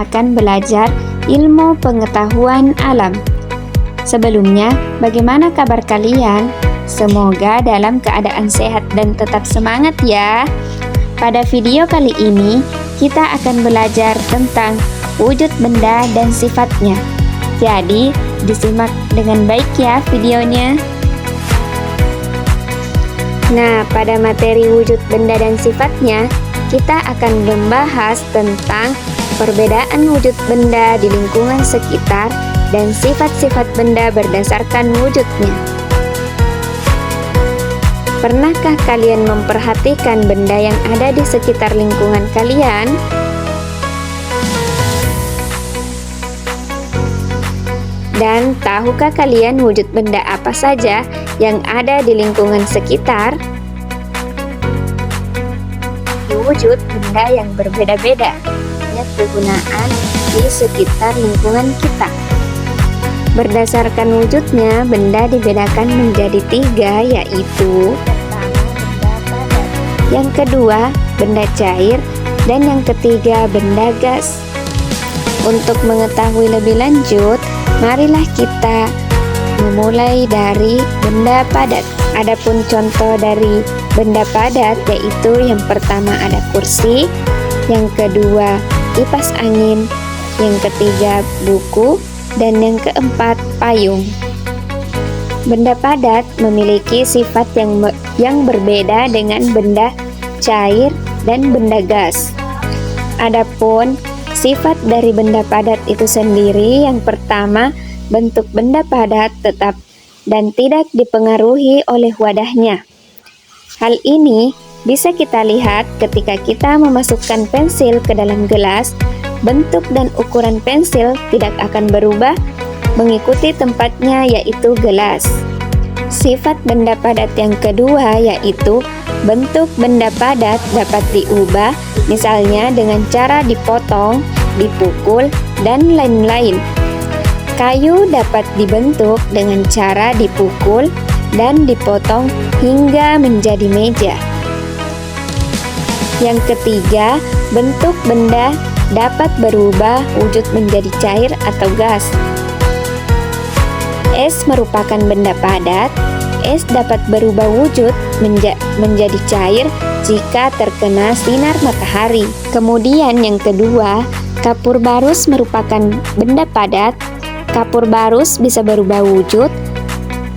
akan belajar ilmu pengetahuan alam. Sebelumnya, bagaimana kabar kalian? Semoga dalam keadaan sehat dan tetap semangat ya. Pada video kali ini, kita akan belajar tentang wujud benda dan sifatnya. Jadi, disimak dengan baik ya videonya. Nah, pada materi wujud benda dan sifatnya, kita akan membahas tentang perbedaan wujud benda di lingkungan sekitar dan sifat-sifat benda berdasarkan wujudnya. Pernahkah kalian memperhatikan benda yang ada di sekitar lingkungan kalian? Dan tahukah kalian wujud benda apa saja yang ada di lingkungan sekitar? Wujud benda yang berbeda-beda punya kegunaan di sekitar lingkungan kita. Berdasarkan wujudnya, benda dibedakan menjadi 3, yaitu benda padat, yang kedua benda cair, dan yang ketiga benda gas. Untuk mengetahui lebih lanjut, marilah kita memulai dari benda padat. Adapun contoh dari benda padat yaitu yang pertama ada kursi, yang kedua kipas angin, yang ketiga buku, dan yang keempat payung. Benda padat memiliki sifat yang berbeda dengan benda cair dan benda gas. Adapun sifat dari benda padat itu sendiri, yang pertama, bentuk benda padat tetap dan tidak dipengaruhi oleh wadahnya. Hal ini bisa kita lihat ketika kita memasukkan pensil ke dalam gelas. Bentuk dan ukuran pensil tidak akan berubah mengikuti tempatnya, yaitu gelas. Sifat benda padat yang kedua yaitu bentuk benda padat dapat diubah, misalnya dengan cara dipotong, dipukul, dan lain-lain. Kayu dapat dibentuk dengan cara dipukul dan dipotong hingga menjadi meja. Yang ketiga, bentuk benda dapat berubah wujud menjadi cair atau gas. Es merupakan benda padat. Es dapat berubah wujud menjadi cair jika terkena sinar matahari. Kemudian yang kedua, kapur barus merupakan benda padat. Kapur barus bisa berubah wujud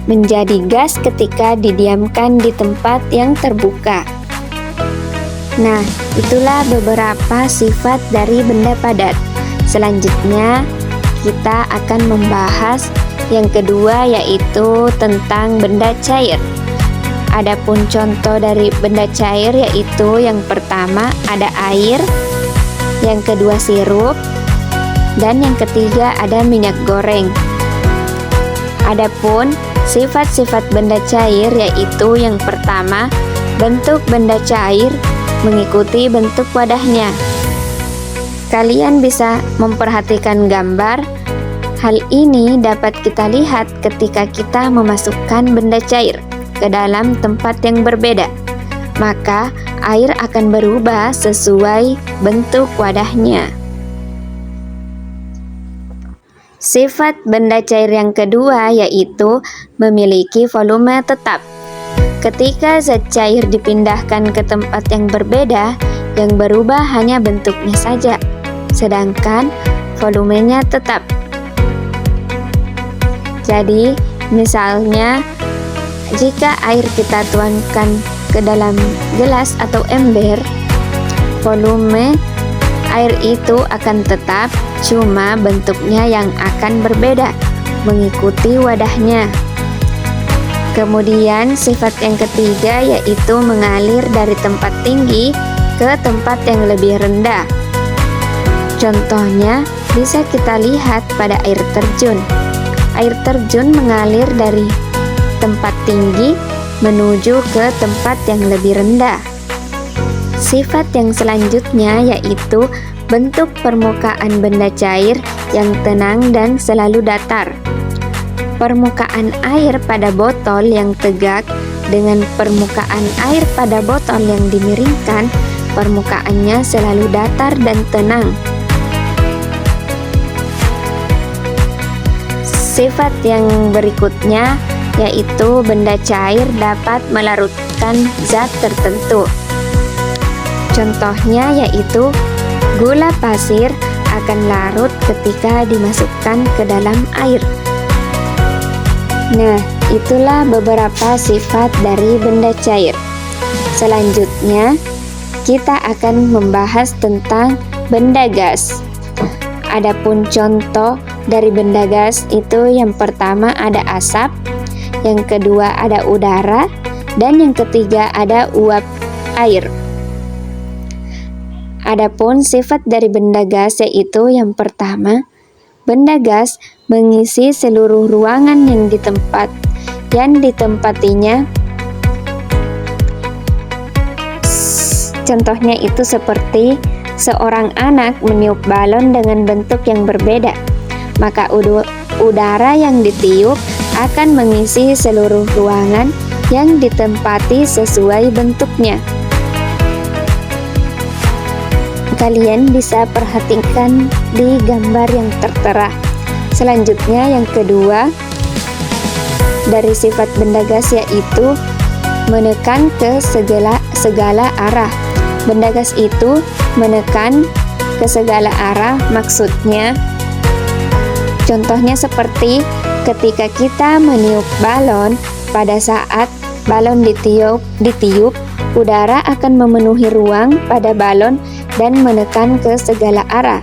menjadi gas ketika didiamkan di tempat yang terbuka. Nah, itulah beberapa sifat dari benda padat. Selanjutnya, kita akan membahas yang kedua yaitu tentang benda cair. Adapun contoh dari benda cair yaitu yang pertama ada air, yang kedua sirup, dan yang ketiga ada minyak goreng. Adapun sifat-sifat benda cair yaitu yang pertama, bentuk benda cair mengikuti bentuk wadahnya. Kalian bisa memperhatikan gambar. Hal ini dapat kita lihat ketika kita memasukkan benda cair ke dalam tempat yang berbeda. Maka air akan berubah sesuai bentuk wadahnya. Sifat benda cair yang kedua yaitu memiliki volume tetap. Ketika zat cair dipindahkan ke tempat yang berbeda, yang berubah hanya bentuknya saja, sedangkan volumenya tetap. Jadi, misalnya, jika air kita tuangkan ke dalam gelas atau ember, volume air itu akan tetap, cuma bentuknya yang akan berbeda mengikuti wadahnya. Kemudian sifat yang ketiga yaitu mengalir dari tempat tinggi ke tempat yang lebih rendah. Contohnya bisa kita lihat pada air terjun. Air terjun mengalir dari tempat tinggi menuju ke tempat yang lebih rendah. Sifat yang selanjutnya yaitu bentuk permukaan benda cair yang tenang dan selalu datar. Permukaan air pada botol yang tegak dengan permukaan air pada botol yang dimiringkan, permukaannya selalu datar dan tenang. Sifat yang berikutnya yaitu benda cair dapat melarutkan zat tertentu. Contohnya yaitu gula pasir akan larut ketika dimasukkan ke dalam air. Nah, itulah beberapa sifat dari benda cair. Selanjutnya, kita akan membahas tentang benda gas. Adapun contoh dari benda gas itu yang pertama ada asap, yang kedua ada udara, dan yang ketiga ada uap air. Adapun sifat dari benda gas yaitu yang pertama, benda gas mengisi seluruh ruangan yang ditempatinya. Contohnya itu seperti seorang anak meniup balon dengan bentuk yang berbeda, maka udara yang ditiup akan mengisi seluruh ruangan yang ditempati sesuai bentuknya. Kalian bisa perhatikan di gambar yang tertera. Selanjutnya yang kedua dari sifat benda gas yaitu menekan ke segala arah. Benda gas itu menekan ke segala arah, maksudnya contohnya seperti ketika kita meniup balon, pada saat balon ditiup, udara akan memenuhi ruang pada balon dan menekan ke segala arah.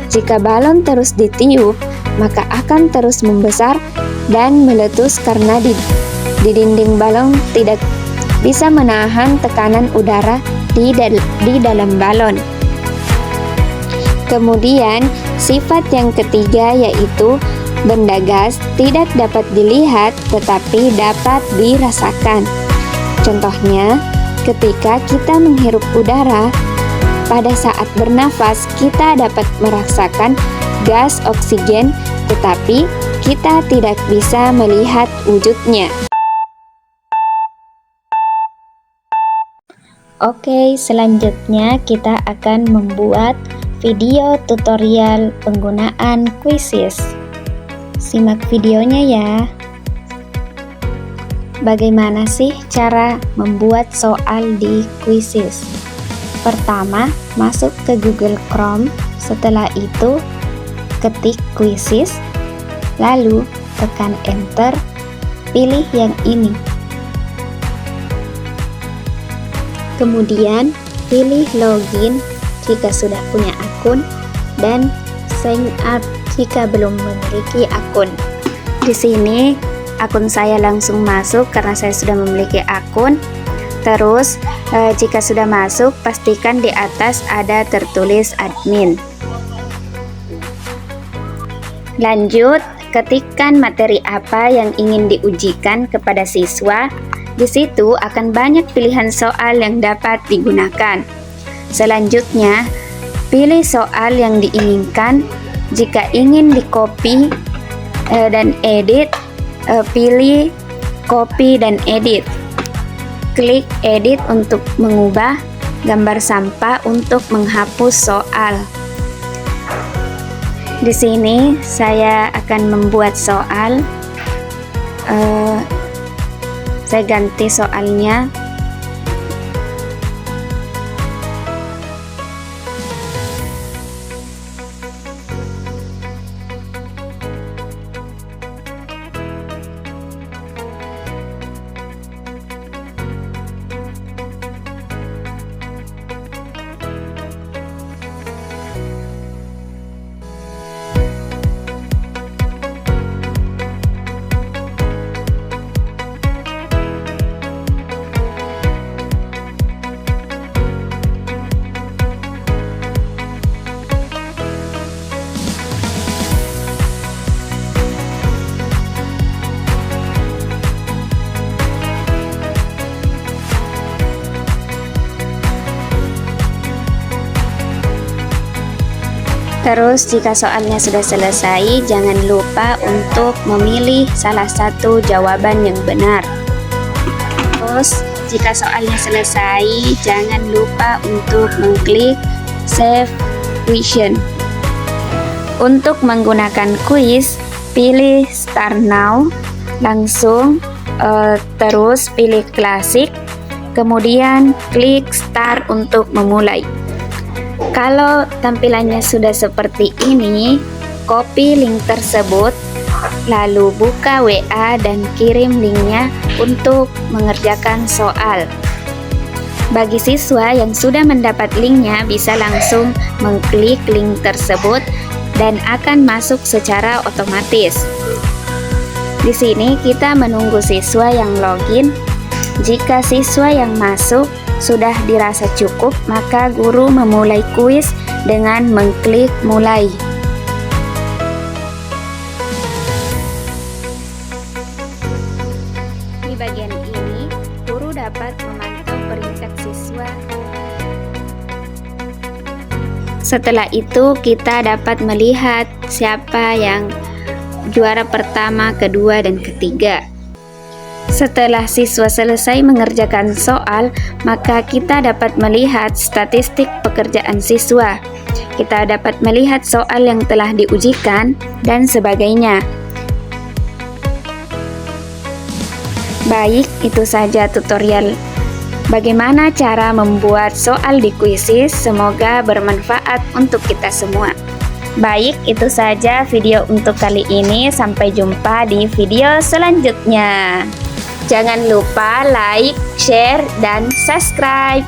Jika balon terus ditiup, maka akan terus membesar dan meletus karena di dinding balon tidak bisa menahan tekanan udara di dalam balon. Kemudian, sifat yang ketiga yaitu benda gas tidak dapat dilihat tetapi dapat dirasakan. Contohnya, ketika kita menghirup udara, pada saat bernafas kita dapat merasakan gas oksigen tetapi kita tidak bisa melihat wujudnya. Oke, selanjutnya kita akan membuat video tutorial penggunaan quizzes. Simak videonya ya. Bagaimana sih cara membuat soal di quizzes? Pertama, masuk ke Google Chrome. Setelah itu, ketik quizzes, lalu tekan enter, pilih yang ini. Kemudian pilih login jika sudah punya akun dan sign up jika belum memiliki akun. Di sini akun saya langsung masuk karena saya sudah memiliki akun. Terus jika sudah masuk, pastikan di atas ada tertulis admin. Lanjut, ketikkan materi apa yang ingin diujikan kepada siswa. Di situ akan banyak pilihan soal yang dapat digunakan. Selanjutnya, pilih soal yang diinginkan. Jika ingin di-copy dan edit, pilih copy dan edit. Klik edit untuk mengubah gambar sampah untuk menghapus soal. Di sini saya akan membuat soal. Saya ganti soalnya. Terus jika soalnya sudah selesai, jangan lupa untuk memilih salah satu jawaban yang benar. Terus jika soalnya selesai, jangan lupa untuk mengklik Save Question. Untuk menggunakan quiz, pilih Start Now, langsung terus pilih Klasik, kemudian klik Start untuk memulai. Kalau tampilannya sudah seperti ini, copy link tersebut, lalu buka WA dan kirim linknya untuk mengerjakan soal. Bagi siswa yang sudah mendapat linknya bisa langsung mengklik link tersebut dan akan masuk secara otomatis. Di sini kita menunggu siswa yang login. Jika siswa yang masuk sudah dirasa cukup, maka guru memulai kuis dengan mengklik mulai. Di bagian ini, guru dapat memantau peringkat siswa. Setelah itu, kita dapat melihat siapa yang juara pertama, kedua, dan ketiga. Setelah siswa selesai mengerjakan soal, maka kita dapat melihat statistik pekerjaan siswa. Kita dapat melihat soal yang telah diujikan dan sebagainya. Baik, itu saja tutorial bagaimana cara membuat soal di Quizizz. Semoga bermanfaat untuk kita semua. Baik, itu saja video untuk kali ini. Sampai jumpa di video selanjutnya. Jangan lupa like, share, dan subscribe.